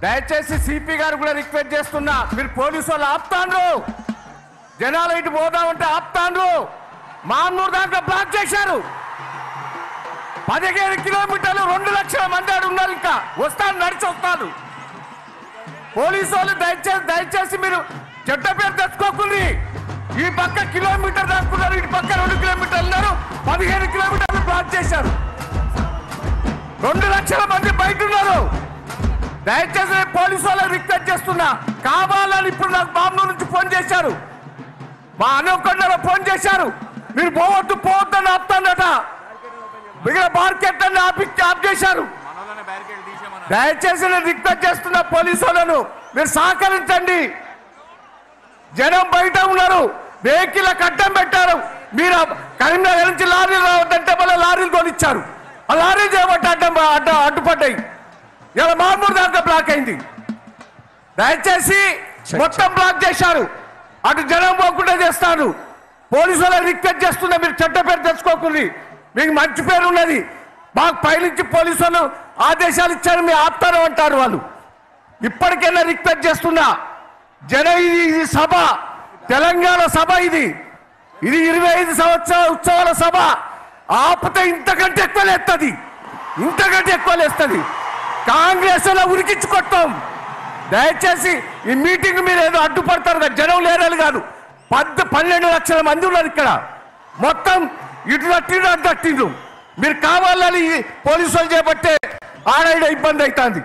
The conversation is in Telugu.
దయచేసి సిపి గారు కూడా రిక్వెస్ట్ చేస్తున్నా, మీరు పోలీసు వాళ్ళు ఆపుతాండ్రు, జనాలు ఇటు పోదామంటే ఆపుతాండ్రు. మామూలు దాంట్లో బ్లాక్ చేశారు. 15 కిలోమీటర్లు 2 లక్షల మంది ఆడు ఉన్నారు. ఇంకా వస్తాను, నడిచి వస్తాను. పోలీసు వాళ్ళు దయచేసి మీరు చెడ్డ పేరు తెచ్చుకోకుండా ఈ పక్క కిలోమీటర్ దాక్కున్నారు, ఇటు పక్క 2 కిలోమీటర్లు ఉన్నారు. 15 కిలోమీటర్లు బ్లాక్ చేశారు. 2 లక్షల మంది బయట ఉన్నారు. దయచేసి పోలీసు వాళ్ళకి రిక్వెస్ట్ చేస్తున్నా, కావాలని ఇప్పుడు నాకు బాంబు నుంచి ఫోన్ చేశారు, మా అనుకొండలో ఫోన్ చేశారు, మీరు పోవద్దని ఆపుతాడట. మిగిలిన మార్కెట్ అన్ని ఆప్ చేశారు. దయచేసి నేను రిక్వెస్ట్ చేస్తున్నా పోలీసు వాళ్ళను, మీరు సహకరించండి. జనం బయట ఉన్నారు, వెహికల్ అడ్డం పెట్టారు. మీరు కరీంనగర్ నుంచి లారీలు రావద్దంటే మళ్ళీ లారీలు కొనిచ్చారు. ఆ లారీ చేయబట్టి అడ్డుపడ్డాయి. ఇలా మామూలు దాంట్లో బ్లాక్ అయింది. దయచేసి మొత్తం బ్లాక్ చేశారు. అటు జనం పోకుండా చేస్తాను. పోలీసు వాళ్ళకి రిక్వెస్ట్ చేస్తున్నా, మీరు చెడ్డ పేరు తెచ్చుకోకుండా, మీకు మంచి పేరు ఉన్నది. మాకు పైనుంచి పోలీసు వాళ్ళు ఆదేశాలు ఇచ్చారు, మీరు ఆపుతారు అంటారు వాళ్ళు. ఇప్పటికైనా రిక్వెస్ట్ చేస్తున్నా, ఇది సభ, తెలంగాణ సభ, ఇది 25 సంవత్సరాల ఉత్సవాల సభ. ఆపితే ఇంతకంటే ఎక్కువ లేస్తుంది. కాంగ్రెస్ లో ఉరికించుకొట్టాం. దయచేసి ఈ మీటింగ్ మీరు ఏదో అడ్డుపడతారు కదా, జనం లేరని కాదు. 12 లక్షల మంది ఉన్నారు ఇక్కడ. మొత్తం ఇటు తట్టిండ్రు, అటు తట్టిండ్రు. మీరు కావాలని పోలీసులు చేపట్టే ఆడ ఇబ్బంది అవుతుంది.